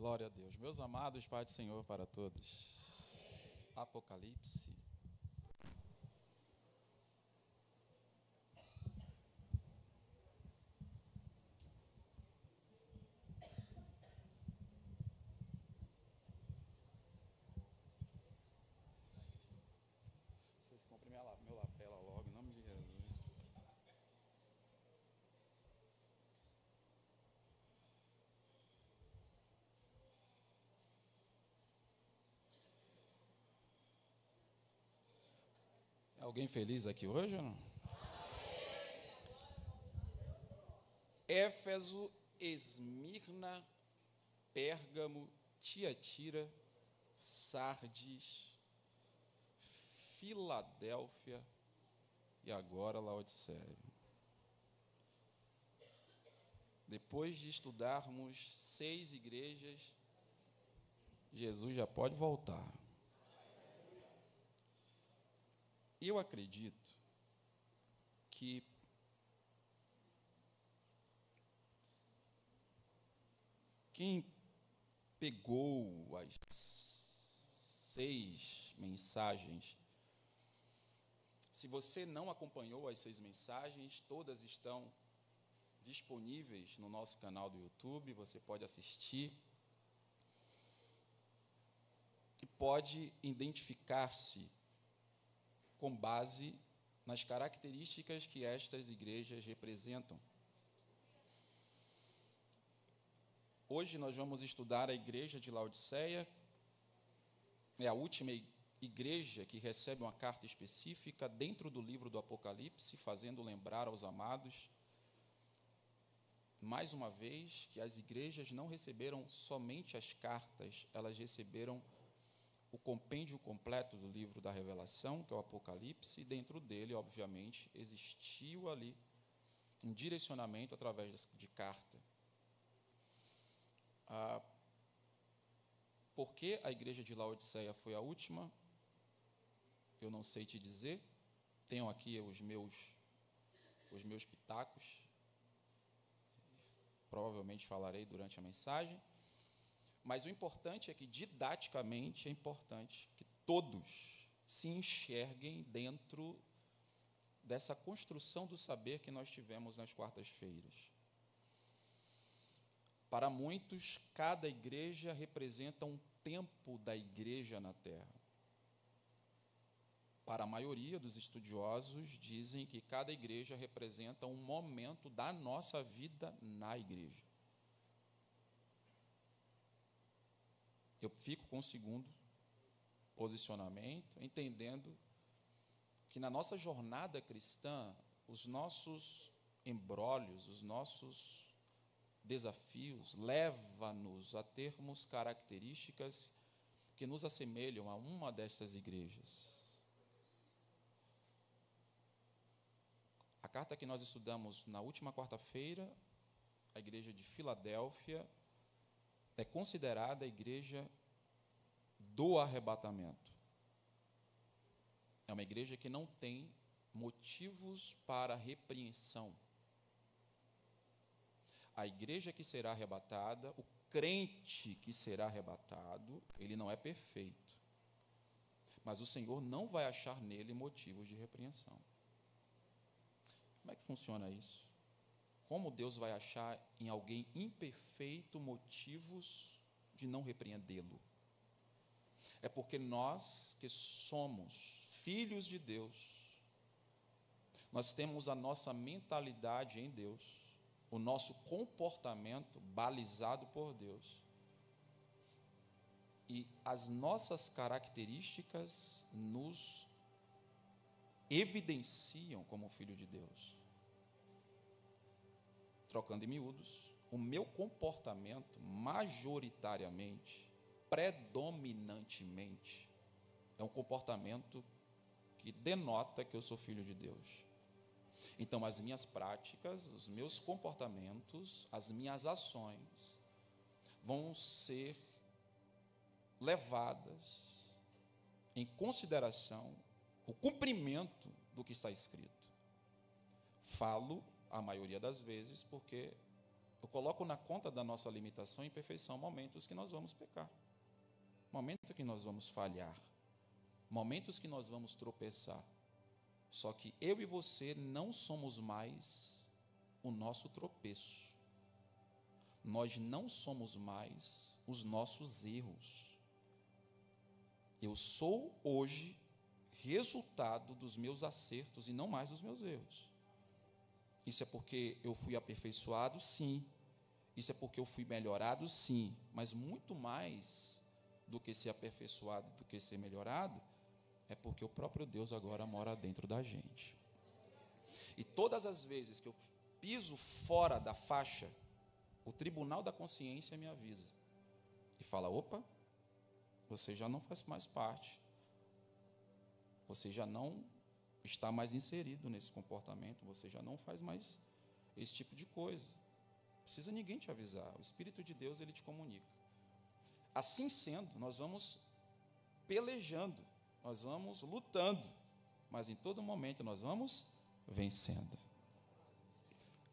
Glória a Deus. Meus amados, Pai do Senhor para todos. Apocalipse. Deixa eu comprar meu lapela logo, em nome de Jesus. É alguém feliz aqui hoje ou não? Éfeso, Esmirna, Pérgamo, Tiatira, Sardes, Filadélfia e agora Laodiceia. Depois de estudarmos 6 igrejas, Jesus já pode voltar. Eu acredito que quem pegou as 6 mensagens, se você não acompanhou as 6 mensagens, todas estão disponíveis no nosso canal do YouTube, você pode assistir e pode identificar-se com base nas características que estas igrejas representam. Hoje nós vamos estudar a igreja de Laodiceia, é a última igreja que recebe uma carta específica dentro do livro do Apocalipse, fazendo lembrar aos amados, mais uma vez, que as igrejas não receberam somente as cartas, elas receberam o compêndio completo do livro da Revelação, que é o Apocalipse, e dentro dele, obviamente, existiu ali um direcionamento através de carta. Por que a igreja de Laodiceia foi a última? Eu não sei te dizer. Tenho aqui os meus pitacos. Provavelmente falarei durante a mensagem. Mas o importante é que, didaticamente, é importante que todos se enxerguem dentro dessa construção do saber que nós tivemos nas quartas-feiras. Para muitos, cada igreja representa um tempo da igreja na Terra. Para a maioria dos estudiosos, dizem que cada igreja representa um momento da nossa vida na igreja. Eu fico com o segundo posicionamento, entendendo que na nossa jornada cristã, os nossos embrólios, os nossos desafios, levam-nos a termos características que nos assemelham a uma destas igrejas. A carta que nós estudamos na última quarta-feira, a igreja de Filadélfia, é considerada a igreja do arrebatamento. É uma igreja que não tem motivos para repreensão. A igreja que será arrebatada, o crente que será arrebatado, ele não é perfeito. Mas o Senhor não vai achar nele motivos de repreensão. Como é que funciona isso? Como Deus vai achar em alguém imperfeito motivos de não repreendê-lo? É porque nós que somos filhos de Deus, nós temos a nossa mentalidade em Deus, o nosso comportamento balizado por Deus, e as nossas características nos evidenciam como filho de Deus. Trocando em miúdos, o meu comportamento majoritariamente, predominantemente, é um comportamento que denota que eu sou filho de Deus. Então, as minhas práticas, os meus comportamentos, as minhas ações vão ser levadas em consideração o cumprimento do que está escrito. Falo, a maioria das vezes, porque Eu coloco na conta da nossa limitação e imperfeição momentos que nós vamos pecar, momentos que nós vamos falhar, momentos que nós vamos tropeçar. Só que eu e você não somos mais o nosso tropeço. Nós não somos mais os nossos erros. Eu sou hoje resultado dos meus acertos e não mais dos meus erros. Isso é porque eu fui aperfeiçoado? Sim. Isso é porque eu fui melhorado? Sim. Mas muito mais do que ser aperfeiçoado, do que ser melhorado, é porque o próprio Deus agora mora dentro da gente. E todas as vezes que eu piso fora da faixa, o tribunal da consciência me avisa e fala: opa, você já não faz mais parte, você já não está mais inserido nesse comportamento, você já não faz mais esse tipo de coisa. Não precisa ninguém te avisar, o Espírito de Deus, ele te comunica. Assim sendo, nós vamos pelejando, nós vamos lutando, mas em todo momento nós vamos vencendo.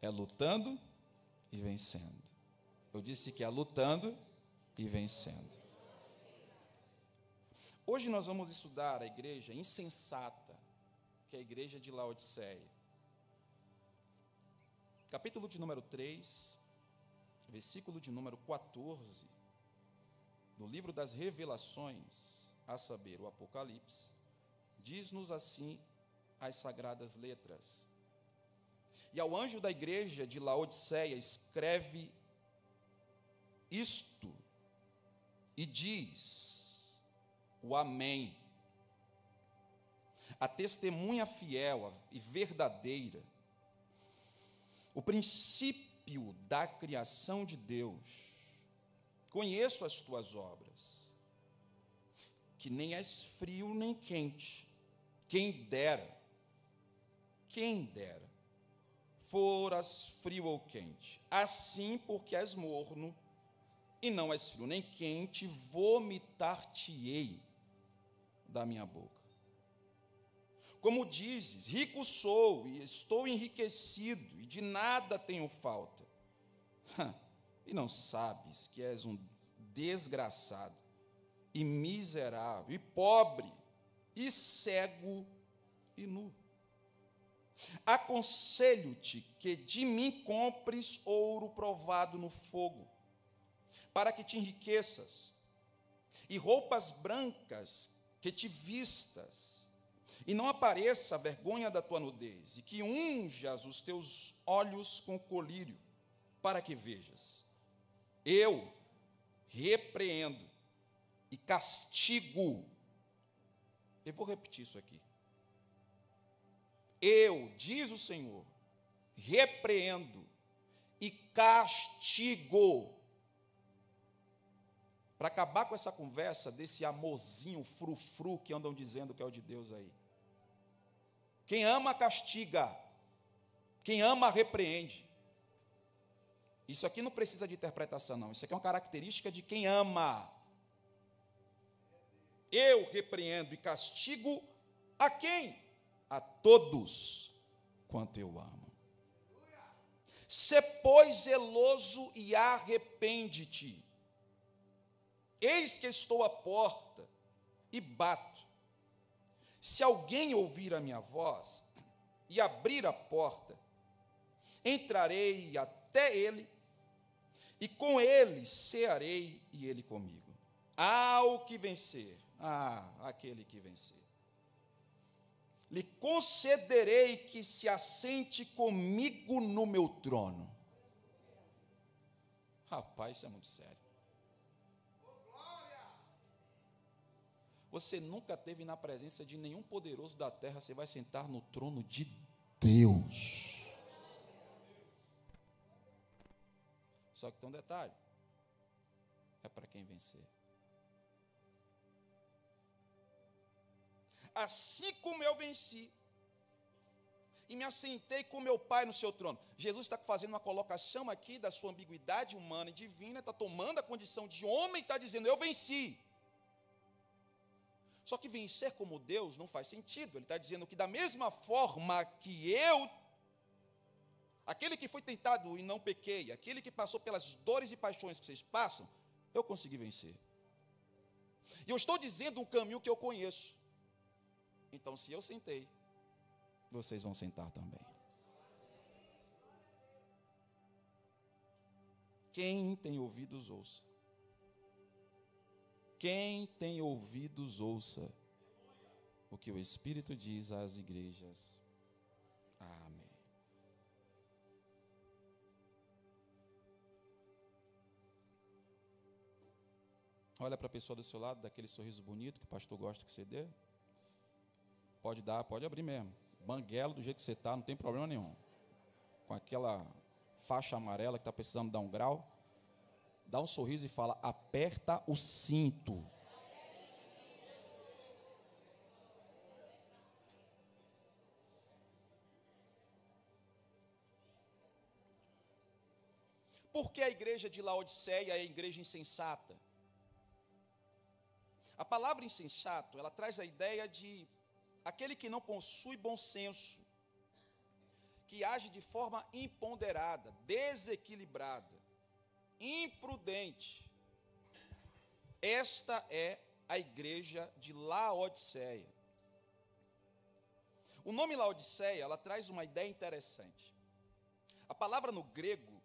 É lutando e vencendo. Eu disse que é lutando e vencendo. Hoje nós vamos estudar a igreja insensata, que é a igreja de Laodiceia. Capítulo de número 3, versículo de número 14, no livro das Revelações, a saber, o Apocalipse, diz-nos assim as sagradas letras: e ao anjo da igreja de Laodiceia escreve isto, e diz: o Amém, a testemunha fiel e verdadeira, o princípio da criação de Deus. Conheço as tuas obras, que nem és frio nem quente. Quem dera, foras frio ou quente. Assim, porque és morno e não és frio nem quente, vomitar-te-ei da minha boca. Como dizes, rico sou e estou enriquecido, e de nada tenho falta. E não sabes que és um desgraçado, e miserável, e pobre, e cego, e nu. Aconselho-te que de mim compres ouro provado no fogo, para que te enriqueças, e roupas brancas que te vistas, e não apareça a vergonha da tua nudez, e que unjas os teus olhos com colírio, para que vejas. Eu repreendo e castigo. Eu vou repetir isso aqui. Eu, diz o Senhor, repreendo e castigo. Para acabar com essa conversa desse amorzinho frufru que andam dizendo que é o de Deus aí. Quem ama, castiga. Quem ama, repreende. Isso aqui não precisa de interpretação, não. Isso aqui é uma característica de quem ama. Eu repreendo e castigo a quem? A todos quanto eu amo. Sê, pois, zeloso e arrepende-te. Eis que estou à porta e bato. Se alguém ouvir a minha voz e abrir a porta, entrarei até ele, e com ele cearei e ele comigo. Ao que vencer, aquele que vencer, lhe concederei que se assente comigo no meu trono. Rapaz, isso é muito sério. Você nunca esteve na presença de nenhum poderoso da terra, você vai sentar no trono de Deus. Só que tem um detalhe: é para quem vencer. Assim como eu venci e me assentei com meu Pai no seu trono. Jesus está fazendo uma colocação aqui da sua ambiguidade humana e divina, está tomando a condição de homem e está dizendo: eu venci. Só que vencer como Deus não faz sentido. Ele está dizendo que da mesma forma que eu Aquele que foi tentado e não pequei, aquele que passou pelas dores e paixões que vocês passam, eu consegui vencer. E eu estou dizendo um caminho que eu conheço. Então, se eu sentei, vocês vão sentar também. Quem tem ouvidos, ouça. Quem tem ouvidos, ouça o que o Espírito diz às igrejas. Amém. Olha para a pessoa do seu lado, daquele sorriso bonito que o pastor gosta que você dê. Pode dar, pode abrir mesmo. Banguelo do jeito que você está, não tem problema nenhum. Com aquela faixa amarela que está precisando dar um grau. Dá um sorriso e fala: aperta o cinto. Por que a igreja de Laodiceia é a igreja insensata? A palavra insensato, ela traz a ideia de aquele que não possui bom senso, que age de forma imponderada, desequilibrada, imprudente. Esta é a igreja de Laodiceia. O nome Laodiceia, ela traz uma ideia interessante. A palavra no grego,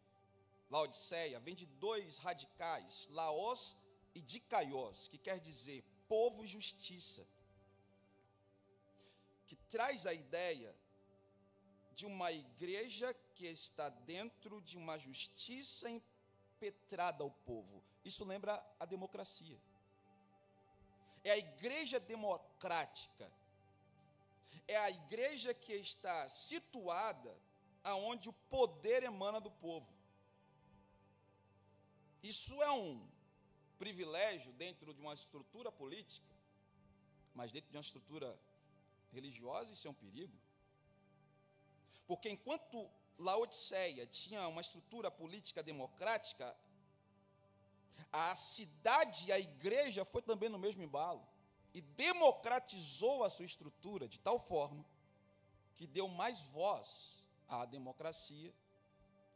Laodiceia, vem de dois radicais, laos e dikaios, que quer dizer povo e justiça, que traz a ideia de uma igreja que está dentro de uma justiça impetrada ao povo. Isso lembra a democracia. É a igreja democrática. É a igreja que está situada aonde o poder emana do povo. Isso é um privilégio dentro de uma estrutura política, mas dentro de uma estrutura religiosa isso é um perigo. Porque enquanto Laodiceia tinha uma estrutura política democrática, a cidade e a igreja foi também no mesmo embalo e democratizou a sua estrutura de tal forma que deu mais voz à democracia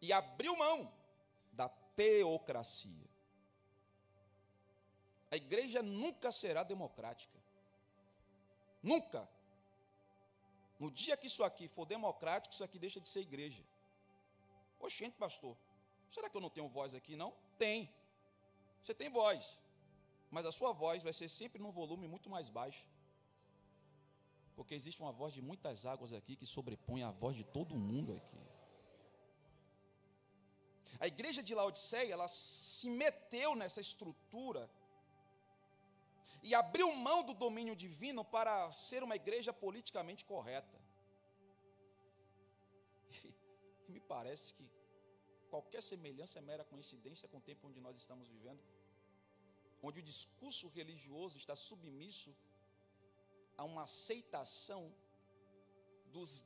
e abriu mão da teocracia. A igreja nunca será democrática. Nunca. No dia que isso aqui for democrático, isso aqui deixa de ser igreja. Oxente, pastor, será que eu não tenho voz aqui, não? Tem. Você tem voz. Mas a sua voz vai ser sempre num volume muito mais baixo. Porque existe uma voz de muitas águas aqui que sobrepõe a voz de todo mundo aqui. A igreja de Laodiceia, ela se meteu nessa estrutura e abriu mão do domínio divino para ser uma igreja politicamente correta. E me parece que qualquer semelhança é mera coincidência com o tempo onde nós estamos vivendo, onde o discurso religioso está submisso a uma aceitação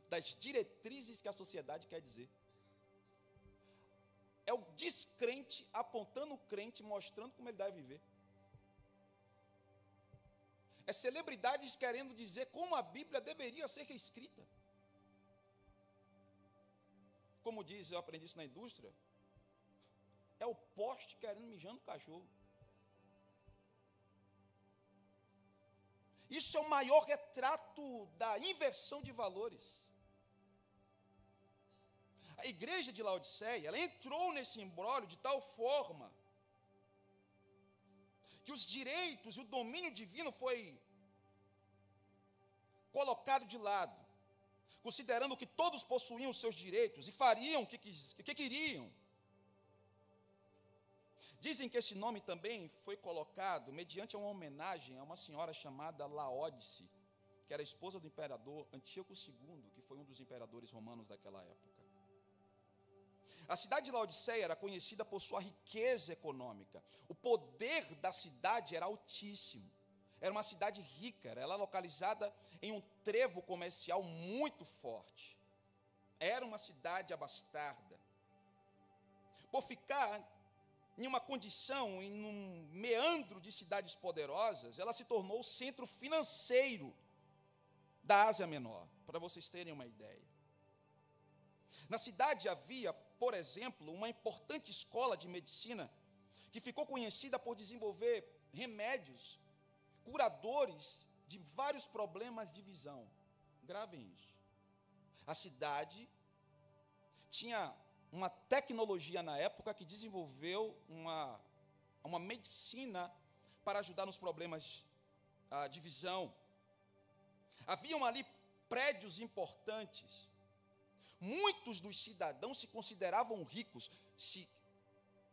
das diretrizes que a sociedade quer dizer. É o descrente apontando o crente, mostrando como ele deve viver. É celebridades querendo dizer como a Bíblia deveria ser reescrita. Como diz, eu aprendi isso na indústria, é o poste querendo mijar no cachorro. Isso é o maior retrato da inversão de valores. A igreja de Laodiceia, ela entrou nesse imbróglio de tal forma que os direitos e o domínio divino foi colocado de lado, considerando que todos possuíam os seus direitos e fariam o que queriam. Dizem que esse nome também foi colocado mediante uma homenagem a uma senhora chamada Laodice, que era esposa do imperador Antíoco II, que foi um dos imperadores romanos daquela época. A cidade de Laodiceia era conhecida por sua riqueza econômica. O poder da cidade era altíssimo. Era uma cidade rica, ela era localizada em um trevo comercial muito forte. Era uma cidade abastada. Por ficar em uma condição, em um meandro de cidades poderosas, ela se tornou o centro financeiro da Ásia Menor, para vocês terem uma ideia. Na cidade havia, por exemplo, uma importante escola de medicina que ficou conhecida por desenvolver remédios curadores de vários problemas de visão. Gravem isso. A cidade tinha uma tecnologia na época que desenvolveu uma medicina para ajudar nos problemas de visão. Haviam ali prédios importantes. Muitos dos cidadãos se consideravam ricos. Se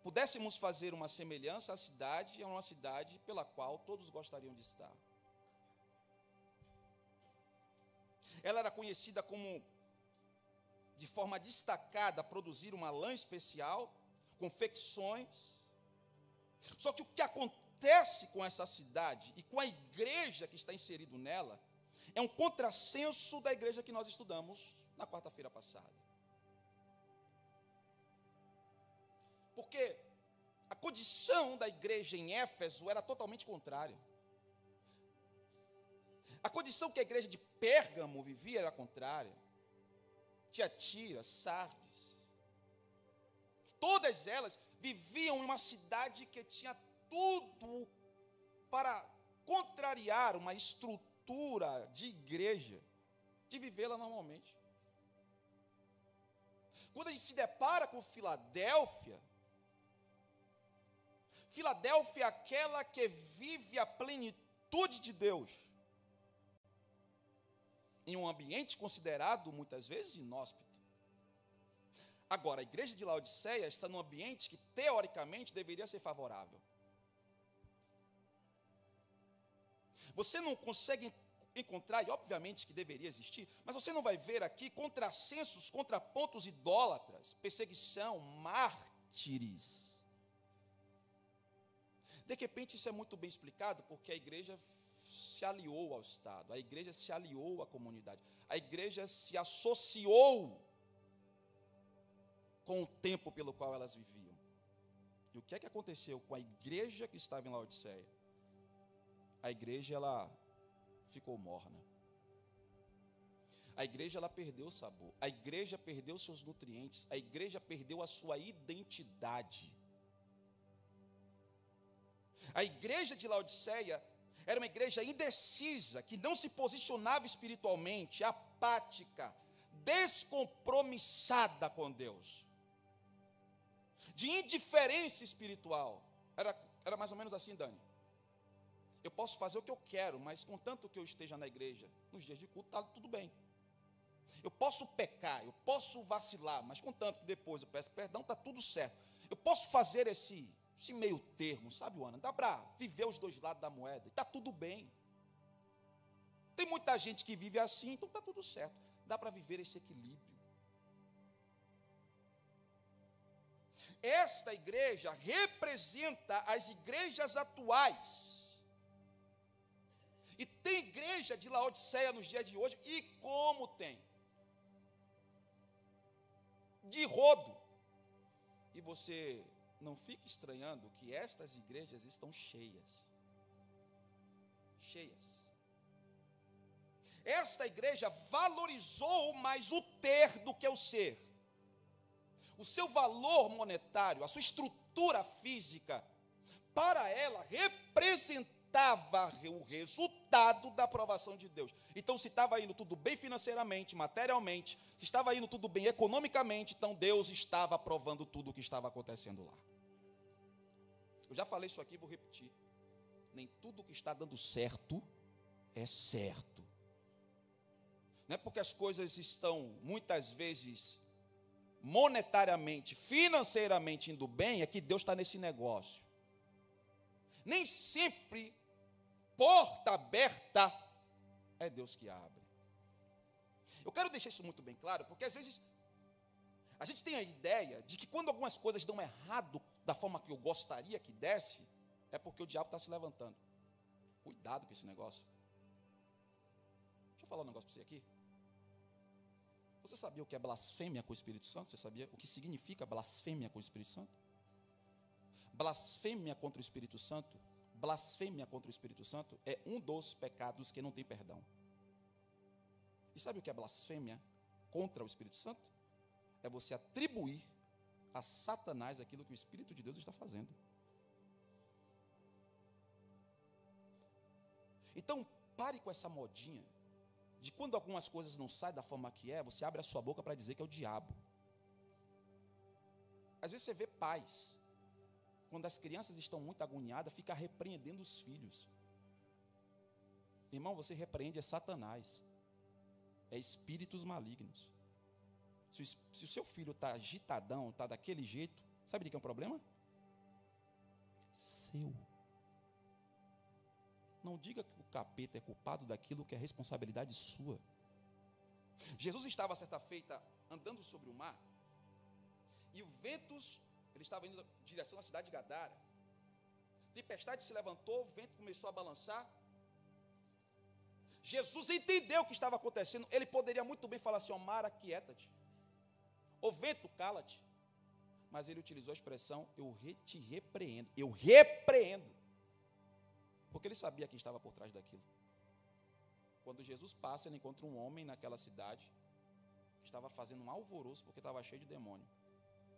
pudéssemos fazer uma semelhança, a cidade é uma cidade pela qual todos gostariam de estar. Ela era conhecida como, de forma destacada, produzir uma lã especial, confecções. Só que o que acontece com essa cidade e com a igreja que está inserido nela é um contrassenso da igreja que nós estudamos na quarta-feira passada. Porque a condição da igreja em Éfeso era totalmente contrária. A condição que a igreja de Pérgamo vivia era contrária. Tiatira, Sardes, todas elas viviam em uma cidade que tinha tudo para contrariar uma estrutura de igreja, de vivê-la normalmente. Quando a gente se depara com Filadélfia é aquela que vive a plenitude de Deus, em um ambiente considerado, muitas vezes, inóspito. Agora, a igreja de Laodiceia está num ambiente que, teoricamente, deveria ser favorável. Você não consegue encontrar, e obviamente que deveria existir, mas você não vai ver aqui contrassensos, contrapontos idólatras, perseguição, mártires. De repente, isso é muito bem explicado, porque a igreja se aliou ao Estado, a igreja se aliou à comunidade, a igreja se associou com o tempo pelo qual elas viviam. E o que é que aconteceu com a igreja que estava em Laodiceia? A igreja, ela ficou morna. A igreja, ela perdeu o sabor. A igreja perdeu seus nutrientes. A igreja perdeu a sua identidade. A igreja de Laodiceia era uma igreja indecisa, que não se posicionava espiritualmente, apática, descompromissada com Deus, de indiferença espiritual. Era mais ou menos assim, Dani. Eu posso fazer o que eu quero, mas contanto que eu esteja na igreja, nos dias de culto, está tudo bem. Eu posso pecar, eu posso vacilar, mas contanto que depois eu peço perdão, está tudo certo. Eu posso fazer esse meio termo, sabe, Ana? Dá para viver os dois lados da moeda, está tudo bem. Tem muita gente que vive assim, então está tudo certo. Dá para viver esse equilíbrio. Esta igreja representa as igrejas atuais. E tem igreja de Laodiceia nos dias de hoje, e como tem? De rodo. E você não fique estranhando que estas igrejas estão cheias. Cheias. Esta igreja valorizou mais o ter do que o ser. O seu valor monetário, a sua estrutura física, para ela representava o resultado da aprovação de Deus. Então, se estava indo tudo bem financeiramente, materialmente, se estava indo tudo bem economicamente, então Deus estava aprovando tudo o que estava acontecendo lá. Eu já falei isso aqui, vou repetir. Nem tudo que está dando certo é certo. Não é porque as coisas estão, muitas vezes, monetariamente, financeiramente indo bem, é que Deus está nesse negócio. Nem sempre porta aberta é Deus que abre. Eu quero deixar isso muito bem claro, porque às vezes a gente tem a ideia de que quando algumas coisas dão errado da forma que eu gostaria que desse, é porque o diabo está se levantando. Cuidado com esse negócio. Deixa eu falar um negócio para você aqui. Você sabia o que é blasfêmia com o Espírito Santo? Você sabia o que significa blasfêmia com o Espírito Santo? Blasfêmia contra o Espírito Santo, blasfêmia contra o Espírito Santo é um dos pecados que não tem perdão. E sabe o que é blasfêmia contra o Espírito Santo? é você atribuir a Satanás aquilo que o Espírito de Deus está fazendo. Então, pare com essa modinha de quando algumas coisas não saem da forma que é, você abre a sua boca para dizer que é o diabo. Às vezes você vê pais, quando as crianças estão muito agoniadas, fica repreendendo os filhos. Irmão, você repreende é Satanás, é espíritos malignos. Se o seu filho está agitadão, está daquele jeito, sabe de que é um problema? Seu. Não diga que o capeta é culpado daquilo que é responsabilidade sua. Jesus estava certa feita andando sobre o mar, e o ventos, ele estava indo em direção à cidade de Gadara. Tempestade se levantou, o vento começou a balançar. Jesus entendeu o que estava acontecendo. Ele poderia muito bem falar assim: ó mar, aquieta-te. Ô vento, cala-te. Mas ele utilizou a expressão: eu te repreendo. Eu repreendo. Porque ele sabia quem estava por trás daquilo. Quando Jesus passa, ele encontra um homem naquela cidade que estava fazendo um alvoroço porque estava cheio de demônio.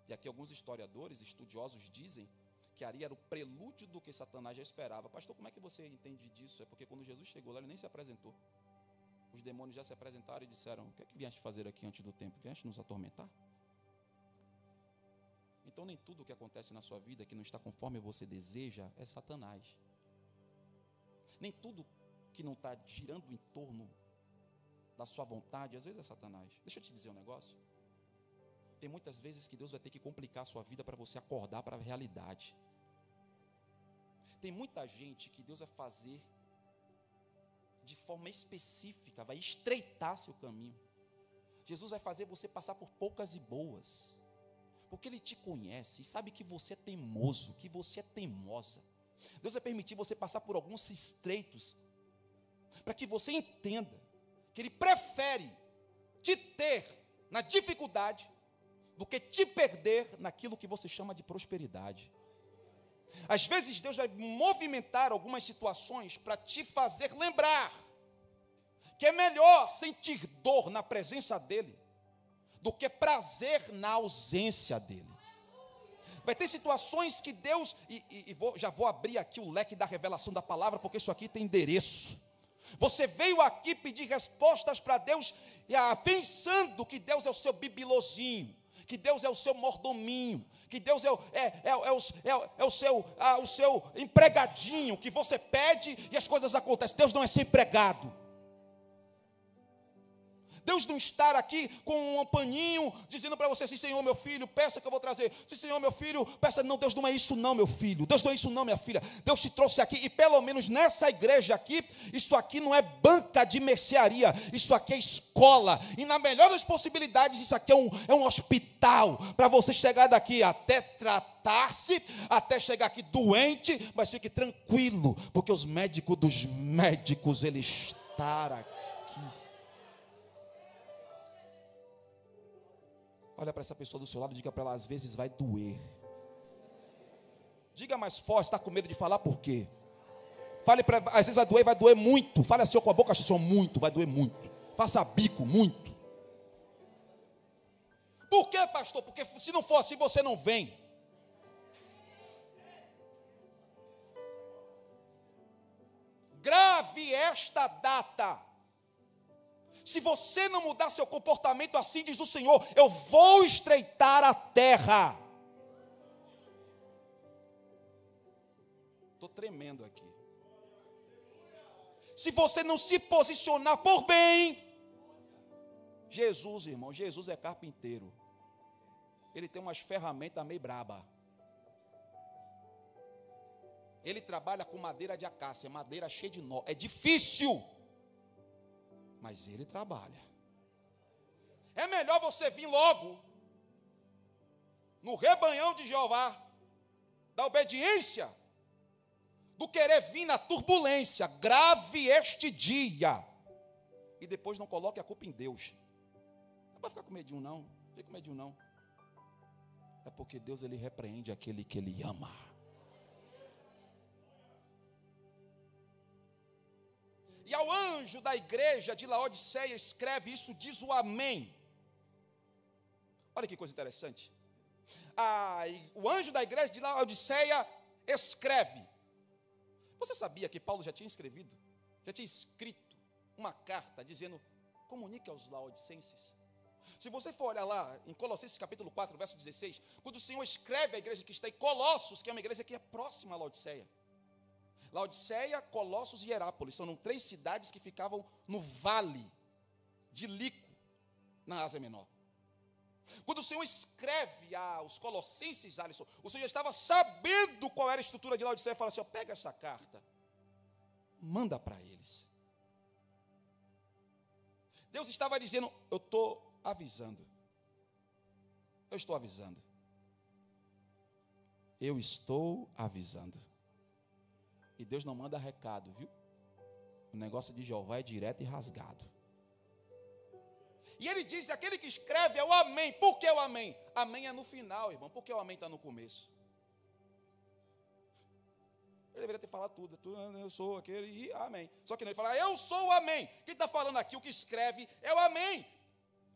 E aqui alguns historiadores, estudiosos dizem que ali era o prelúdio do que Satanás já esperava. Pastor, como é que você entende disso? É porque quando Jesus chegou lá, ele nem se apresentou. Os demônios já se apresentaram e disseram: o que é que vieste fazer aqui antes do tempo? Vieste nos atormentar? Então nem tudo o que acontece na sua vida que não está conforme você deseja é Satanás. Nem tudo que não está girando em torno da sua vontade, às vezes é Satanás. Deixa eu te dizer um negócio. Tem muitas vezes que Deus vai ter que complicar a sua vida para você acordar para a realidade. Tem muita gente que Deus vai fazer de forma específica, vai estreitar seu caminho. Jesus vai fazer você passar por poucas e boas, porque Ele te conhece e sabe que você é teimoso, que você é teimosa. Deus vai permitir você passar por alguns estreitos, para que você entenda que Ele prefere te ter na dificuldade do que te perder naquilo que você chama de prosperidade. Às vezes Deus vai movimentar algumas situações para te fazer lembrar que é melhor sentir dor na presença dEle do que prazer na ausência dEle. Vai ter situações que Deus, já vou abrir aqui o leque da revelação da palavra, porque isso aqui tem endereço. Você veio aqui pedir respostas para Deus, pensando que Deus é o seu bibilozinho, que Deus é o seu mordominho, que Deus é o seu empregadinho, que você pede e as coisas acontecem. Deus não é seu empregado. Deus não está aqui com um paninho dizendo para você: sim, Senhor, meu filho, peça que eu vou trazer. Sim, Senhor, meu filho, peça. Não, Deus não é isso não, meu filho. Deus não é isso não, minha filha. Deus te trouxe aqui, e pelo menos nessa igreja aqui, isso aqui não é banca de mercearia, isso aqui é escola. E na melhor das possibilidades, isso aqui é um hospital, para você chegar daqui até tratar-se, até chegar aqui doente, mas fique tranquilo, porque os médicos dos médicos, Ele está aqui. Olha para essa pessoa do seu lado e diga para ela: às vezes vai doer. Diga mais forte, está com medo de falar por quê? Fale para ela: às vezes vai doer muito. Fale assim com a boca cheia: muito, vai doer muito. Faça bico, muito. Por quê, pastor? Porque se não for assim, você não vem. Grave esta data. Se você não mudar seu comportamento, assim diz o Senhor, eu vou estreitar a terra. Estou tremendo aqui. Se você não se posicionar por bem, Jesus, irmão, Jesus é carpinteiro. Ele tem umas ferramentas meio braba. Ele trabalha com madeira de acácia, madeira cheia de nó. É difícil, mas Ele trabalha. É melhor você vir logo no rebanhão de Jeová, da obediência, do querer vir na turbulência. Grave este dia e depois não coloque a culpa em Deus. Não vai ficar com medinho não, não fica com medinho não. É porque Deus, Ele repreende aquele que Ele ama. E ao anjo da igreja de Laodiceia escreve: isso diz o Amém, Olha que coisa interessante. O anjo da igreja de Laodiceia escreve. Você sabia que Paulo já tinha escrito uma carta dizendo, comunique aos laodicenses? Se você for olhar lá em Colossenses capítulo 4, verso 16, quando o Senhor escreve à igreja que está em Colossos, que é uma igreja que é próxima a Laodiceia. Laodiceia, Colossos e Hierápolis, são 3 cidades que ficavam no vale de Lico, na Ásia Menor. Quando o Senhor escreve aos Colossenses, Alisson, o Senhor estava sabendo qual era a estrutura de Laodiceia, e fala assim, pega essa carta, manda para eles. Deus estava dizendo, eu estou avisando. Eu estou avisando. Eu estou avisando. E Deus não manda recado, viu? O negócio de Jeová é direto e rasgado. E ele diz, aquele que escreve é o amém. Por que o amém? Amém é no final, irmão. Por que o amém está no começo? Ele deveria ter falado tudo, eu sou aquele e amém. Só que não, ele fala, eu sou o amém. Quem está falando aqui, o que escreve é o amém.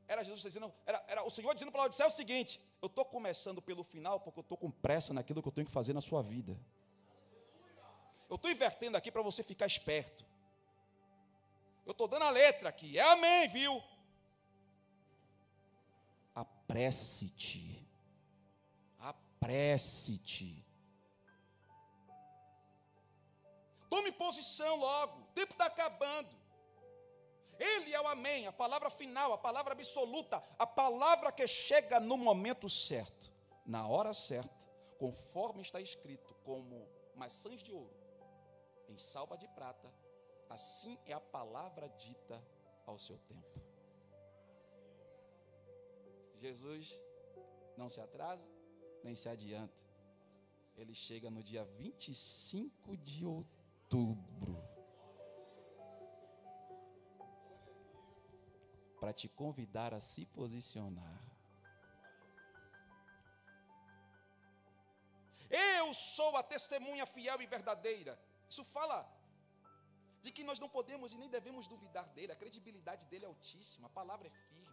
Era Jesus dizendo, era o Senhor dizendo para Laodiceia o seguinte, eu estou começando pelo final porque eu estou com pressa naquilo que eu tenho que fazer na sua vida. Eu estou invertendo aqui para você ficar esperto. Eu estou dando a letra aqui, é amém, viu? Apresse-te. Apresse-te. Tome posição logo, o tempo está acabando. Ele é o amém, a palavra final, a palavra absoluta, a palavra que chega no momento certo, na hora certa, conforme está escrito, como maçãs de ouro, em salva de prata, assim é a palavra dita ao seu tempo. Jesus não se atrasa, nem se adianta. Ele chega no dia 25 de outubro. Para te convidar a se posicionar. Eu sou a testemunha fiel e verdadeira. Isso fala de que nós não podemos e nem devemos duvidar dele. A credibilidade dele é altíssima. A palavra é firme.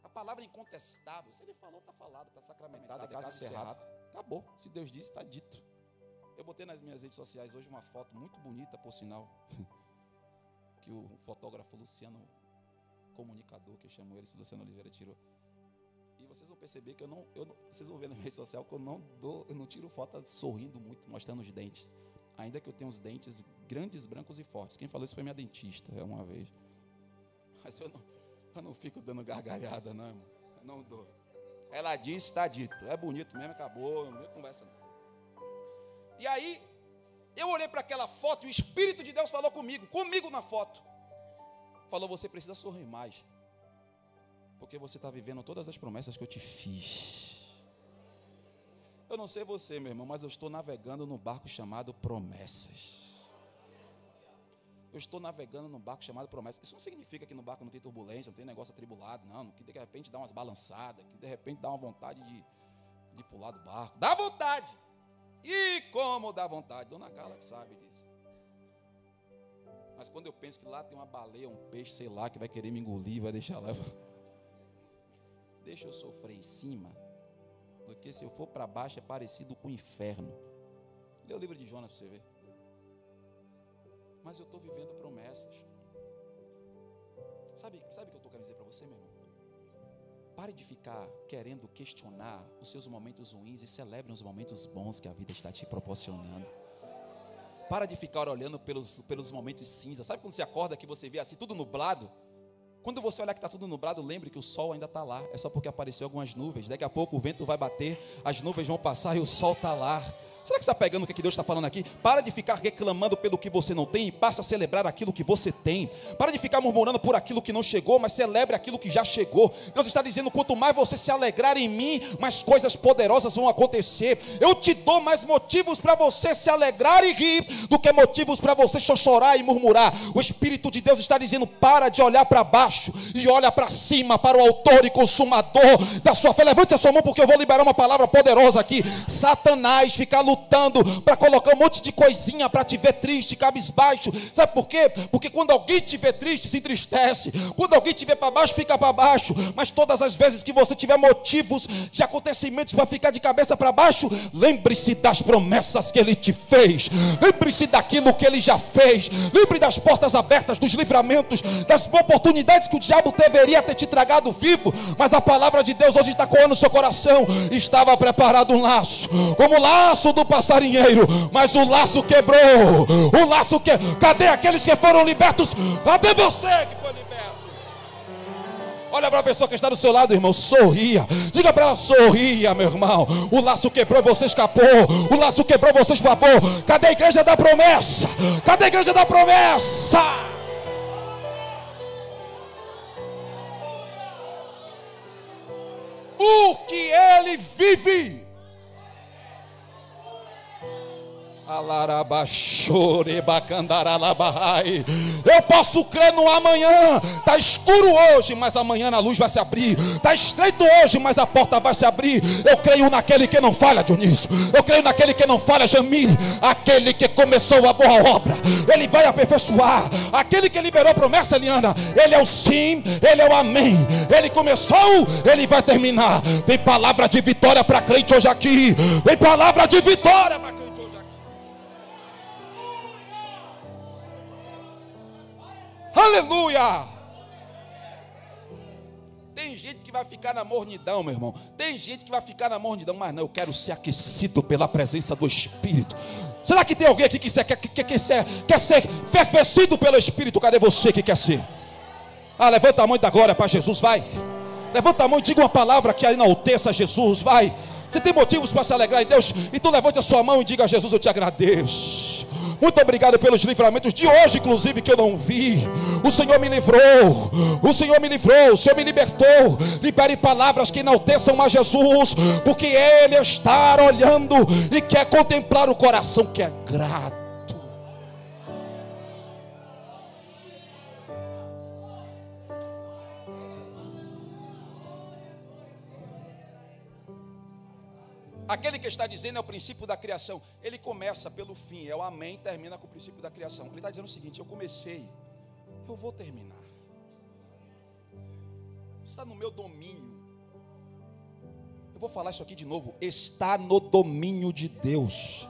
A palavra é incontestável. Se ele falou, está falado, está sacramentado, é caso encerrado. Acabou. Se Deus disse, está dito. Eu botei nas minhas redes sociais hoje uma foto muito bonita, por sinal, que o fotógrafo Luciano, comunicador, que chamou ele, Luciano Oliveira, tirou. E vocês vão perceber que vocês vão ver na minha rede social que eu não tiro foto sorrindo muito, mostrando os dentes. Ainda que eu tenha os dentes grandes, brancos e fortes. Quem falou isso foi minha dentista, uma vez. Mas eu não fico dando gargalhada, não, irmão. Eu não dou. Ela disse, está dito. É bonito mesmo, acabou, não conversa não. E aí, eu olhei para aquela foto e o Espírito de Deus falou comigo na foto. Falou, você precisa sorrir mais, porque você está vivendo todas as promessas que eu te fiz. Eu não sei você, meu irmão, mas eu estou navegando no barco chamado promessas. Eu estou navegando no barco chamado promessas. Isso não significa que no barco não tem turbulência, não tem negócio atribulado, não. Que de repente dá umas balançadas, que de repente dá uma vontade de pular do barco. Dá vontade. E como dá vontade? Dona Carla que sabe disso. Mas quando eu penso que lá tem uma baleia, um peixe, sei lá, que vai querer me engolir, vai deixar lá. Deixa eu sofrer em cima, porque se eu for para baixo é parecido com o inferno. Lê o livro de Jonas para você ver. Mas eu estou vivendo promessas. Sabe o que eu estou querendo dizer para você, meu irmão? Pare de ficar querendo questionar os seus momentos ruins e celebre os momentos bons que a vida está te proporcionando. Para de ficar olhando pelos momentos cinza. Sabe quando você acorda que você vê assim, tudo nublado? Quando você olhar que está tudo nublado, lembre que o sol ainda está lá. É só porque apareceu algumas nuvens. Daqui a pouco o vento vai bater, as nuvens vão passar e o sol está lá. Será que você está pegando o que Deus está falando aqui? Para de ficar reclamando pelo que você não tem e passa a celebrar aquilo que você tem. Para de ficar murmurando por aquilo que não chegou, mas celebre aquilo que já chegou. Deus está dizendo, quanto mais você se alegrar em mim, mais coisas poderosas vão acontecer. Eu te dou mais motivos para você se alegrar e rir do que motivos para você chorar e murmurar. O Espírito de Deus está dizendo, para de olhar para baixo. baixo e olha para cima, para o autor e consumador da sua fé. Levante a sua mão, porque eu vou liberar uma palavra poderosa aqui. Satanás fica lutando para colocar um monte de coisinha para te ver triste, cabisbaixo. Sabe por quê? Porque quando alguém te vê triste, se entristece. Quando alguém te vê para baixo, fica para baixo. Mas todas as vezes que você tiver motivos de acontecimentos para ficar de cabeça para baixo, lembre-se das promessas que Ele te fez. Lembre-se daquilo que Ele já fez. Lembre das portas abertas, dos livramentos, das oportunidades que o diabo deveria ter te tragado vivo. Mas a palavra de Deus hoje está coando no seu coração. Estava preparado um laço, como o laço do passarinheiro, mas o laço quebrou. O laço que... Cadê aqueles que foram libertos? Cadê você que foi liberto? Olha para a pessoa que está do seu lado, irmão, sorria. Diga para ela, sorria, meu irmão. O laço quebrou, você escapou. O laço quebrou, você escapou. Cadê a igreja da promessa? Cadê a igreja da promessa? O que Ele vive. Eu posso crer no amanhã. Está escuro hoje, mas amanhã a luz vai se abrir. Está estreito hoje, mas a porta vai se abrir. Eu creio naquele que não falha, Dionísio. Eu creio naquele que não falha, Jamile. Aquele que começou a boa obra, Ele vai aperfeiçoar. Aquele que liberou a promessa, Eliana, Ele é o sim, Ele é o amém. Ele começou, Ele vai terminar. Tem palavra de vitória para crente hoje aqui. Tem palavra de vitória para crente. Aleluia! Tem gente que vai ficar na mornidão, meu irmão. Tem gente que vai ficar na mornidão, mas não, eu quero ser aquecido pela presença do Espírito. Será que tem alguém aqui que quer ser aquecido pelo Espírito? Cadê você que quer ser? Levanta a mão e dá glória para Jesus, vai. Levanta a mão e diga uma palavra que enalteça Jesus, vai. Você tem motivos para se alegrar em Deus? Então levante a sua mão e diga a Jesus, eu te agradeço. Muito obrigado pelos livramentos de hoje, inclusive, que eu não vi. O Senhor me livrou. O Senhor me livrou. O Senhor me libertou. Libere palavras que enalteçam a Jesus, porque Ele está olhando e quer contemplar o coração que é grato. Aquele que está dizendo é o princípio da criação. Ele começa pelo fim, é o amém, termina com o princípio da criação. Ele está dizendo o seguinte: eu comecei, eu vou terminar. Está no meu domínio. Eu vou falar isso aqui de novo. Está no domínio de Deus.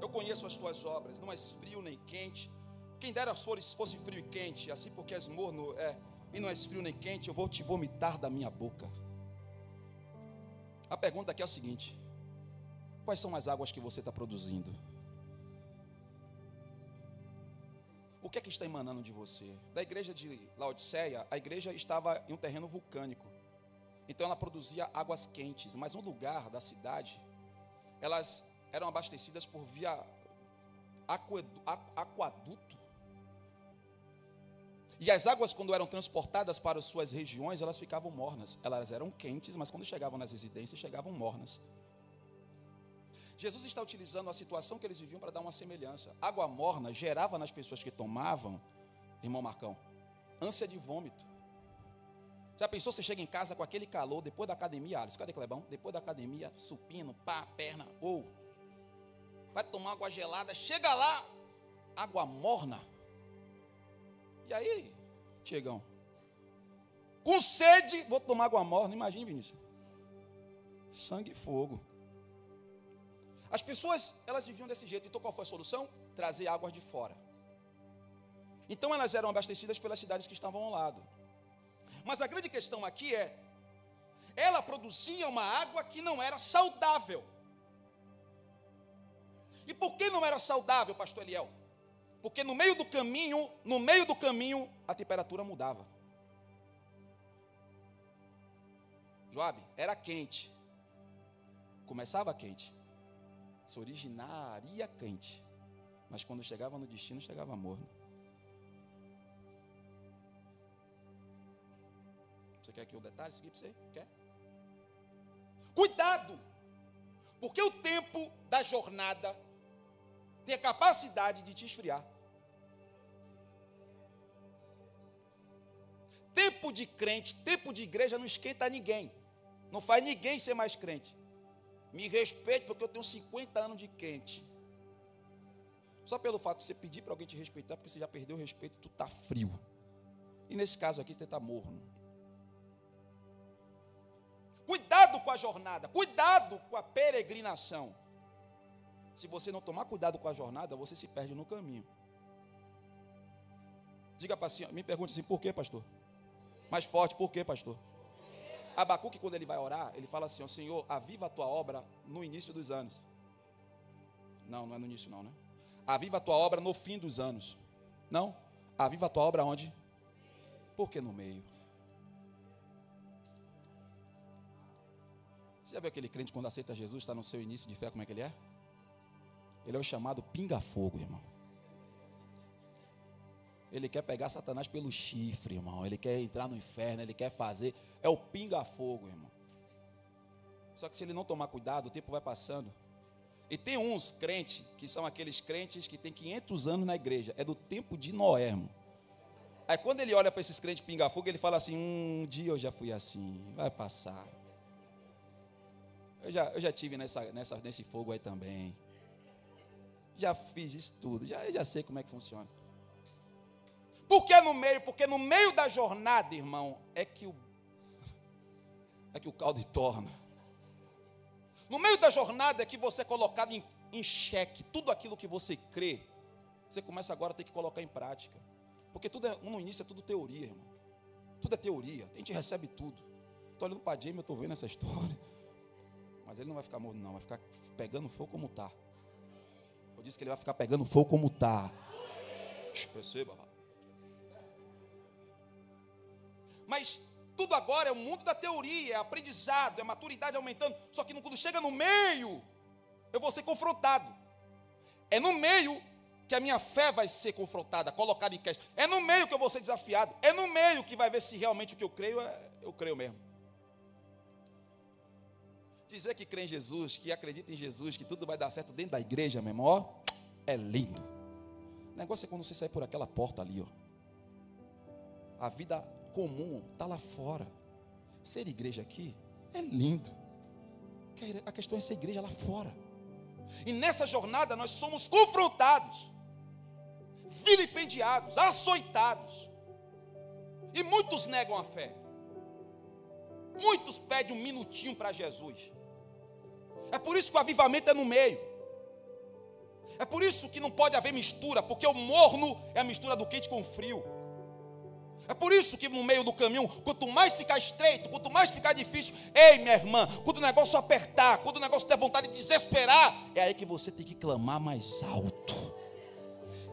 Eu conheço as tuas obras, não és frio nem quente. Quem dera fosse frio e quente, assim porque és morno e não és frio nem quente, eu vou te vomitar da minha boca. A pergunta aqui é a seguinte: quais são as águas que você está produzindo? O que é que está emanando de você? Da igreja de Laodiceia, a igreja estava em um terreno vulcânico. Então ela produzia águas quentes, mas no lugar da cidade, elas eram abastecidas por via aquaduto. E as águas, quando eram transportadas para as suas regiões, elas ficavam mornas. Elas eram quentes, mas quando chegavam nas residências, chegavam mornas. Jesus está utilizando a situação que eles viviam para dar uma semelhança. Água morna gerava nas pessoas que tomavam, irmão Marcão, ânsia de vômito. Já pensou, você chega em casa com aquele calor, depois da academia, Alisson, cadê Clebão? Depois da academia, supino, perna, vai tomar água gelada, chega lá, água morna. E aí, Tiagão, com sede, vou tomar água morna. Imagina, Vinícius, sangue e fogo. As pessoas, elas viviam desse jeito. Então qual foi a solução? Trazer águas de fora. Então elas eram abastecidas pelas cidades que estavam ao lado. Mas a grande questão aqui ela produzia uma água que não era saudável. E por que não era saudável, pastor Eliel? Porque no meio do caminho, a temperatura mudava. Joabe, era quente. Começava quente. Se originaria quente. Mas quando chegava no destino, chegava morno. Você quer aqui o detalhe? Isso aqui para você? Quer? Cuidado! Porque o tempo da jornada tem a capacidade de te esfriar. tempo de crente, tempo de igreja não esquenta ninguém. Não faz ninguém ser mais crente. Me respeite porque eu tenho 50 anos de crente. Só pelo fato de você pedir para alguém te respeitar, porque você já perdeu o respeito, tu está frio. E nesse caso aqui, você está morno. Cuidado com a jornada, cuidado com a peregrinação. Se você não tomar cuidado com a jornada, você se perde no caminho. Diga para assim, me pergunte assim, por quê, pastor? Mais forte, por quê, pastor? Abacuque, quando ele vai orar, ele fala assim, ó, Senhor, aviva a tua obra no início dos anos. Não, não é no início não, né? Aviva a tua obra no fim dos anos. Não, aviva a tua obra onde? Por que no meio? Você já viu aquele crente quando aceita Jesus, está no seu início de fé, como é que ele é? Ele é o chamado pinga-fogo, irmão. Ele quer pegar Satanás pelo chifre, irmão. Ele quer entrar no inferno, ele quer fazer. É o pinga-fogo, irmão. Só que se ele não tomar cuidado, o tempo vai passando. E tem uns crentes, que são aqueles crentes que tem 500 anos na igreja. É do tempo de Noé, irmão. Aí quando ele olha para esses crentes pinga-fogo, ele fala assim, um dia eu já fui assim, vai passar. Eu já tive nesse fogo aí também. Já fiz isso tudo, já sei como é que funciona. Por que no meio? Porque no meio da jornada, irmão, é que o caldo torna. No meio da jornada é que você é colocado em xeque. Tudo aquilo que você crê, você começa agora a ter que colocar em prática. Porque no início é tudo teoria, irmão. Tudo é teoria, a gente recebe tudo. Estou olhando para Jamie, eu estou vendo essa história. Mas ele não vai ficar morto não, vai ficar pegando fogo como está. Eu disse que ele vai ficar pegando fogo como está. Receba. Mas tudo agora é o mundo da teoria, é aprendizado, é maturidade aumentando. Só que quando chega no meio, eu vou ser confrontado. É no meio que a minha fé vai ser confrontada, colocada em questão. É no meio que eu vou ser desafiado. É no meio que vai ver se realmente o que eu creio mesmo. Dizer que crê em Jesus, que acredita em Jesus, que tudo vai dar certo dentro da igreja, meu irmão, ó, é lindo. O negócio é quando você sai por aquela porta ali, ó. A vida comum está lá fora. Ser igreja aqui é lindo. A questão é ser igreja lá fora. E nessa jornada nós somos confrontados, vilipendiados, açoitados. E muitos negam a fé. Muitos pedem um minutinho para Jesus. É por isso que o avivamento é no meio. É por isso que não pode haver mistura, porque o morno é a mistura do quente com o frio. É por isso que no meio do caminho, quanto mais ficar estreito, quanto mais ficar difícil, ei, minha irmã, quando o negócio apertar, quando o negócio der vontade de desesperar, é aí que você tem que clamar mais alto.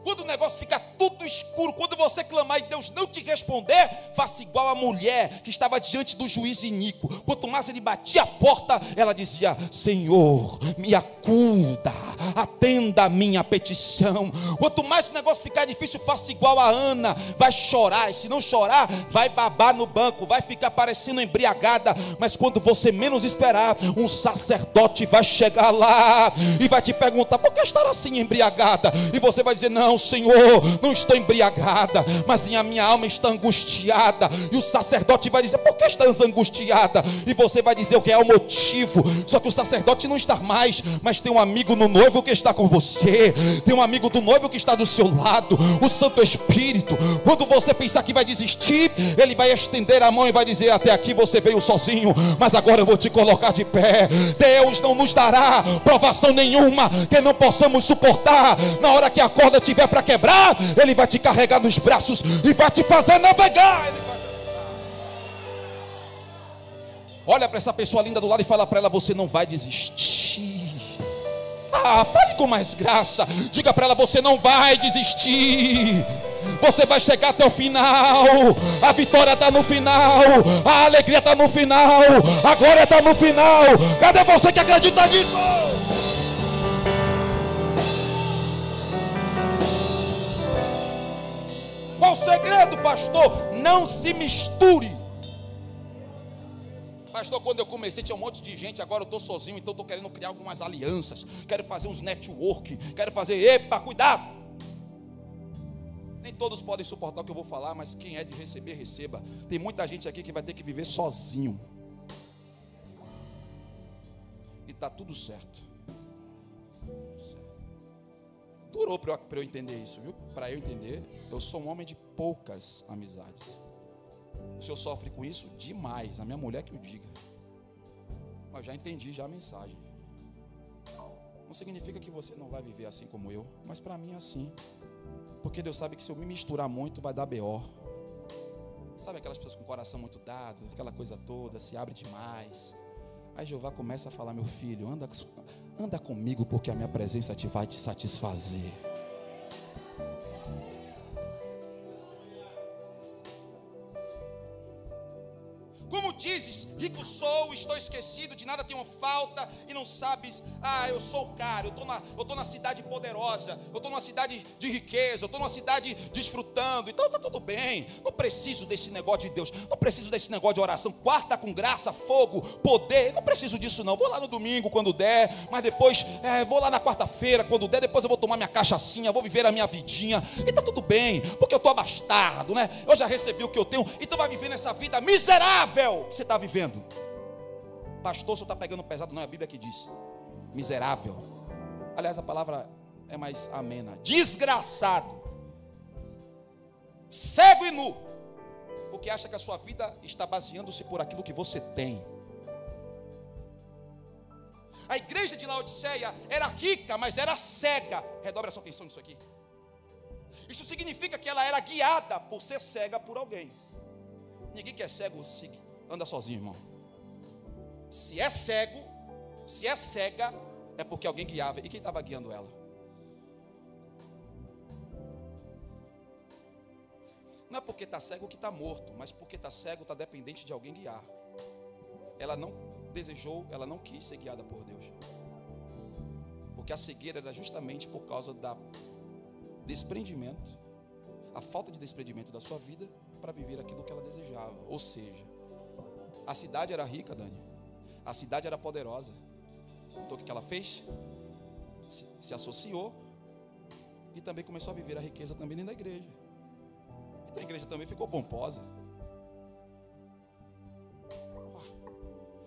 Quando o negócio fica tudo escuro, quando você clamar e Deus não te responder, faça igual a mulher que estava diante do juiz iníquo. Quanto mais ele batia a porta, ela dizia, Senhor, me acuda, atenda a minha petição. Quanto mais o negócio ficar difícil, faça igual a Ana, vai chorar, e se não chorar, vai babar no banco, vai ficar parecendo embriagada, mas quando você menos esperar, um sacerdote vai chegar lá, e vai te perguntar, por que estar assim embriagada? E você vai dizer, não, Senhor, não estou embriagada, mas a minha alma está angustiada. E o sacerdote vai dizer, por que estás angustiada? E você vai dizer o que é o motivo. Só que o sacerdote não está mais, mas tem um amigo no noivo que está com você, tem um amigo do noivo que está do seu lado, o Santo Espírito. Quando você pensar que vai desistir, ele vai estender a mão e vai dizer, até aqui você veio sozinho, mas agora eu vou te colocar de pé. Deus não nos dará provação nenhuma que não possamos suportar. Na hora que a corda tiver para quebrar, ele vai te carregar nos braços e vai te fazer navegar. Olha para essa pessoa linda do lado e fala para ela, você não vai desistir. Fale com mais graça. Diga para ela, você não vai desistir. Você vai chegar até o final. A vitória está no final. A alegria está no final. A glória está no final. Cadê você que acredita nisso? Qual o segredo, pastor? Não se misture. Pastor, quando eu comecei tinha um monte de gente, agora eu estou sozinho, então estou querendo criar algumas alianças, quero fazer uns network, quero fazer, epa, cuidado. Nem todos podem suportar o que eu vou falar, mas quem é de receber, receba. Tem muita gente aqui que vai ter que viver sozinho. E está tudo certo. Durou para eu entender isso, viu? Para eu entender, eu sou um homem de poucas amizades. O senhor sofre com isso? Demais. A minha mulher que o diga. Mas já entendi já a mensagem. Não significa que você não vai viver assim como eu, mas para mim é assim. Porque Deus sabe que se eu me misturar muito, vai dar BO. Sabe aquelas pessoas com o coração muito dado, aquela coisa toda, se abre demais. Aí Jeová começa a falar: meu filho, anda comigo, porque a minha presença vai te satisfazer. Como dizes, rico sou, estou esquecido, de nada tenho falta, e não sabes, eu sou o cara, eu estou na cidade poderosa, eu estou numa cidade de riqueza, eu estou numa cidade desfrutando, então está tudo bem, não preciso desse negócio de Deus, não preciso desse negócio de oração, quarta com graça, fogo, poder, não preciso disso não, vou lá no domingo quando der, mas depois vou lá na quarta-feira quando der, depois eu vou tomar minha cachaçinha, vou viver a minha vidinha, e está tudo bem, porque eu estou abastado, né? Eu já recebi o que eu tenho, então vai viver nessa vida miserável que você está vivendo. Pastor, o senhor está pegando pesado? Não, é a Bíblia que diz miserável. Aliás, a palavra é mais amena. Desgraçado, cego e nu, porque acha que a sua vida está baseando-se por aquilo que você tem. A igreja de Laodiceia era rica, mas era cega. Redobre a sua atenção nisso aqui. Isso significa que ela era guiada por ser cega por alguém. Ninguém que é cego anda sozinho, irmão. Se é cego, se é cega, é porque alguém guiava. E quem estava guiando ela? Não é porque está cego que está morto, mas porque está cego, está dependente de alguém guiar. Ela não desejou, ela não quis ser guiada por Deus. Porque a cegueira era justamente por causa da desprendimento, a falta de desprendimento da sua vida para viver aquilo que ela desejava. Ou seja, a cidade era rica, Dani, a cidade era poderosa. Então o que ela fez? Se associou e também começou a viver a riqueza também dentro da igreja. Então a igreja também ficou pomposa.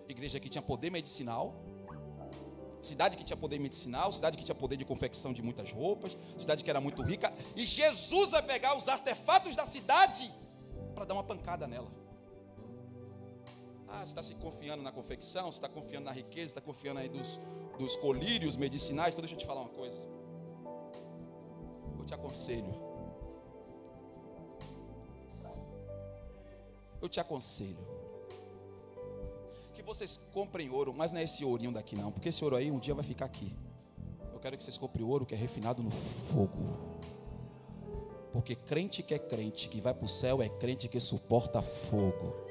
Igreja que tinha poder medicinal, cidade que tinha poder medicinal, cidade que tinha poder de confecção de muitas roupas, cidade que era muito rica, e Jesus vai pegar os artefatos da cidade para dar uma pancada nela. Você está se confiando na confecção, você está confiando na riqueza, você está confiando aí dos colírios medicinais. Então deixa eu te falar uma coisa. Eu te aconselho que vocês comprem ouro, mas não é esse ourinho daqui não, porque esse ouro aí um dia vai ficar aqui. Eu quero que vocês comprem ouro que é refinado no fogo. Porque crente que é crente, que vai para o céu, é crente que suporta fogo.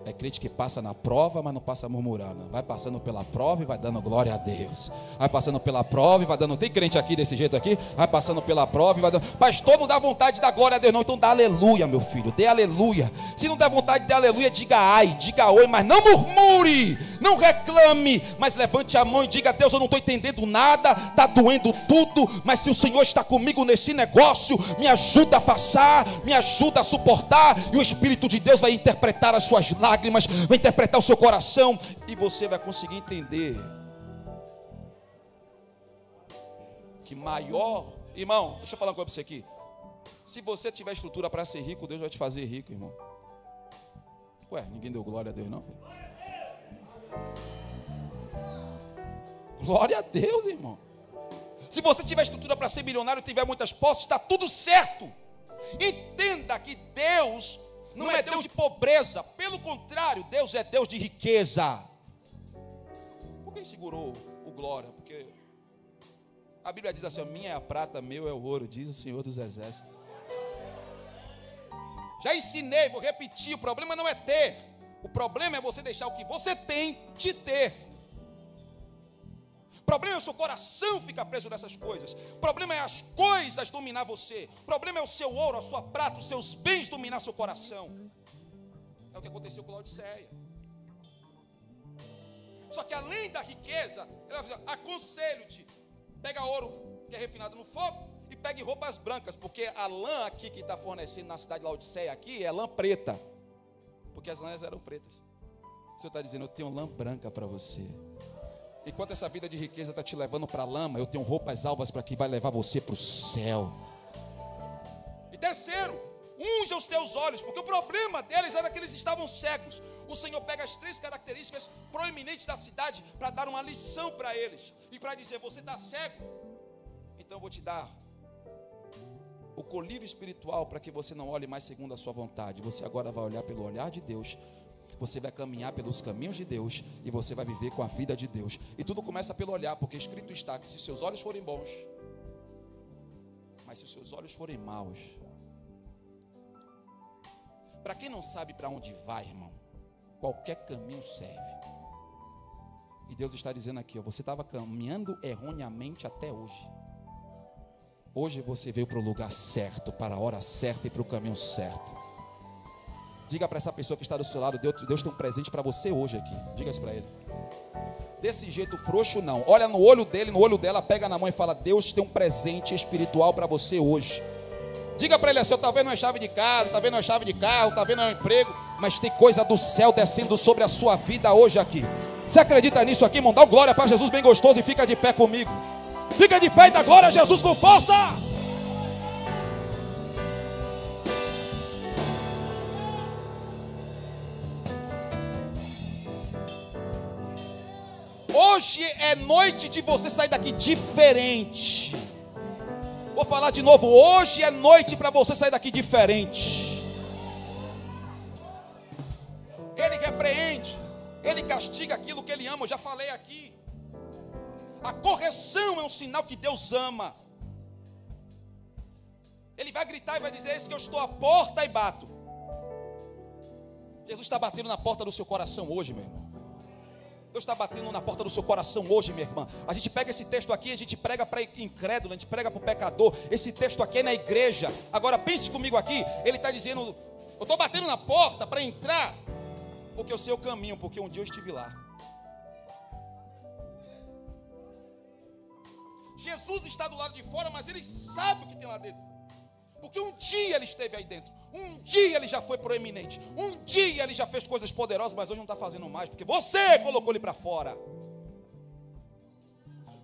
É crente que passa na prova, mas não passa murmurando. Vai passando pela prova e vai dando glória a Deus. Vai passando pela prova e vai dando. Tem crente aqui desse jeito aqui? Vai passando pela prova e vai dando. Pastor, não dá vontade de dar glória a Deus, não. Então dá aleluia, meu filho. Dê aleluia. Se não der vontade de dar aleluia, diga ai, diga oi, mas não murmure, não reclame, mas levante a mão e diga: Deus, eu não estou entendendo nada, está doendo tudo, mas se o Senhor está comigo nesse negócio, me ajuda a passar, me ajuda a suportar, e o Espírito de Deus vai interpretar as suas lágrimas, vai interpretar o seu coração, e você vai conseguir entender que maior, irmão, deixa eu falar uma coisa para você aqui. Se você tiver estrutura para ser rico, Deus vai te fazer rico, irmão. Ué, ninguém deu glória a Deus não? Glória a Deus, irmão. Se você tiver estrutura para ser milionário e tiver muitas posses, está tudo certo. Entenda que Deus não é Deus de pobreza, pelo contrário, Deus é Deus de riqueza. Por que segurou o glória? Porque a Bíblia diz assim: minha é a prata, meu é o ouro, diz o Senhor dos Exércitos. Já ensinei, vou repetir, o problema não é ter, o problema é você deixar o que você tem te ter. O problema é o seu coração ficar preso nessas coisas. O problema é as coisas dominar você. O problema é o seu ouro, a sua prata, os seus bens dominar seu coração. É o que aconteceu com Laodiceia. Só que além da riqueza, ela vai dizer: aconselho-te, pega ouro que é refinado no fogo e pegue roupas brancas, porque a lã aqui que está fornecendo na cidade de Laodiceia aqui é lã preta, porque as lãs eram pretas. O Senhor está dizendo: eu tenho lã branca para você. Enquanto essa vida de riqueza está te levando para a lama, eu tenho roupas alvas para que vai levar você para o céu. E terceiro, unja os teus olhos, porque o problema deles era que eles estavam cegos. O Senhor pega as 3 características proeminentes da cidade para dar uma lição para eles e para dizer: você está cego, então eu vou te dar o colírio espiritual para que você não olhe mais segundo a sua vontade. Você agora vai olhar pelo olhar de Deus. Você vai caminhar pelos caminhos de Deus e você vai viver com a vida de Deus. E tudo começa pelo olhar, porque escrito está que se seus olhos forem bons, mas se os seus olhos forem maus. Para quem não sabe para onde vai, irmão, qualquer caminho serve. E Deus está dizendo aqui, ó, você estava caminhando erroneamente até hoje. Hoje você veio para o lugar certo, para a hora certa e para o caminho certo. Diga para essa pessoa que está do seu lado: Deus tem um presente para você hoje aqui. Diga isso para ele. Desse jeito frouxo não. Olha no olho dele, no olho dela, pega na mão e fala: Deus tem um presente espiritual para você hoje. Diga para ele assim: talvez não é chave de casa, talvez não é chave de carro, talvez não é um emprego, mas tem coisa do céu descendo sobre a sua vida hoje aqui. Você acredita nisso aqui, irmão? Dá uma glória para Jesus bem gostoso e fica de pé comigo. Fica de pé e dá glória a Jesus com força. Hoje é noite de você sair daqui diferente. Vou falar de novo: hoje é noite para você sair daqui diferente. Ele repreende, Ele castiga aquilo que Ele ama. Eu já falei aqui. A correção é um sinal que Deus ama. Ele vai gritar e vai dizer: eis que eu estou à porta e bato. Jesus está batendo na porta do seu coração hoje, meu irmão. Deus está batendo na porta do seu coração hoje, minha irmã. A gente pega esse texto aqui, a gente prega para incrédulo, a gente prega para o pecador. Esse texto aqui é na igreja. Agora pense comigo aqui. Ele está dizendo: eu estou batendo na porta para entrar, porque eu sei o caminho, porque um dia eu estive lá. Jesus está do lado de fora, mas Ele sabe o que tem lá dentro, porque um dia Ele esteve aí dentro. Um dia Ele já foi proeminente. Um dia Ele já fez coisas poderosas, mas hoje não está fazendo mais, porque você colocou Ele para fora.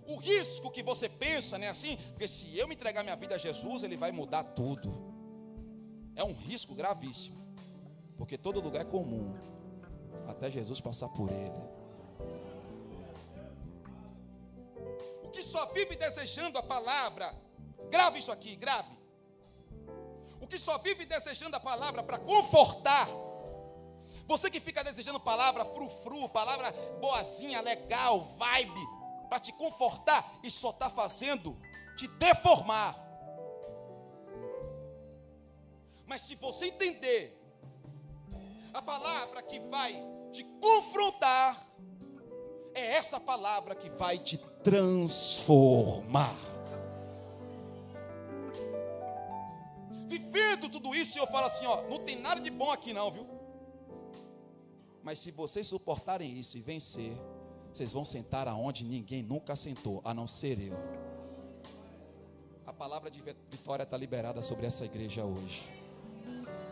O risco que você pensa, não é assim? Porque se eu me entregar minha vida a Jesus, Ele vai mudar tudo. É um risco gravíssimo, porque todo lugar é comum, até Jesus passar por ele. O que só vive desejando a palavra, grave isso aqui, grave. O que só vive desejando a palavra para confortar. Você que fica desejando palavra frufru, palavra boazinha, legal, vibe, para te confortar, e só está fazendo te deformar. Mas se você entender a palavra que vai te confrontar, é essa palavra que vai te transformar. Vivendo tudo isso, eu falo assim, ó, não tem nada de bom aqui não, viu? Mas se vocês suportarem isso e vencer, vocês vão sentar aonde ninguém nunca sentou, a não ser eu. A palavra de vitória está liberada sobre essa igreja hoje.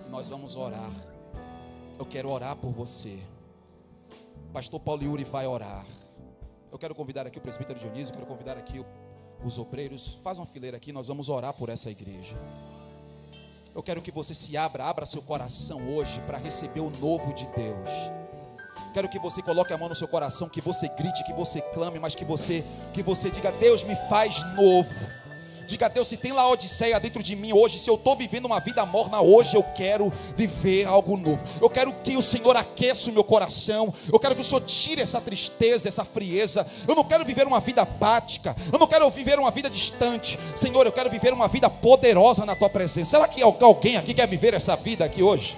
Nós vamos orar. Eu quero orar por você. Pastor Paulo Yuri vai orar. Eu quero convidar aqui o presbítero Dionísio, eu quero convidar aqui os obreiros. Faz uma fileira aqui, nós vamos orar por essa igreja. Eu quero que você se abra seu coração hoje para receber o novo de Deus. Quero que você coloque a mão no seu coração, que você grite, que você clame, mas que você diga: Deus, me faz novo. Diga: Deus, se tem Laodiceia dentro de mim hoje, se eu estou vivendo uma vida morna hoje, eu quero viver algo novo. Eu quero que o Senhor aqueça o meu coração. Eu quero que o Senhor tire essa tristeza, essa frieza. Eu não quero viver uma vida apática. Eu não quero viver uma vida distante. Senhor, eu quero viver uma vida poderosa na Tua presença. Será que alguém aqui quer viver essa vida aqui hoje?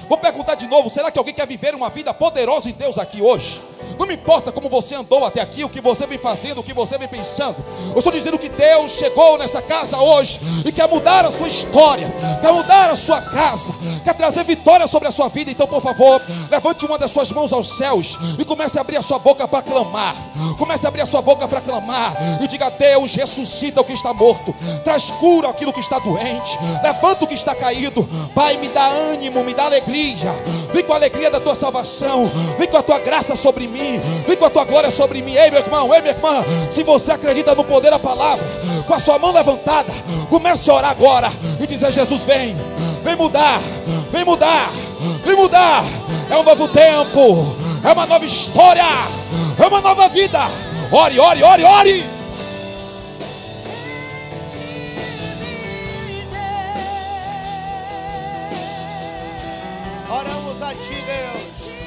Vou perguntar de novo: será que alguém quer viver uma vida poderosa em Deus aqui hoje? Não me importa como você andou até aqui, o que você vem fazendo, o que você vem pensando. Eu estou dizendo que Deus chegou nessa casa hoje e quer mudar a sua história, quer mudar a sua casa, quer trazer vitória sobre a sua vida. Então, por favor, levante uma das suas mãos aos céus e comece a abrir a sua boca para clamar. Comece a abrir a sua boca para clamar e diga: Deus, ressuscita o que está morto, traz cura aquilo que está doente, levanta o que está caído. Pai, me dá ânimo, me dá alegria. Vem com a alegria da tua salvação, vem com a tua graça sobre mim, vem com a tua glória sobre mim. Ei, meu irmão, ei, minha irmã, se você acredita no poder da palavra, com a sua mão levantada, comece a orar agora e dizer: Jesus, vem mudar, vem mudar, vem mudar. É um novo tempo, é uma nova história, é uma nova vida. Ore, ore, ore, ore. Oramos a ti, Deus.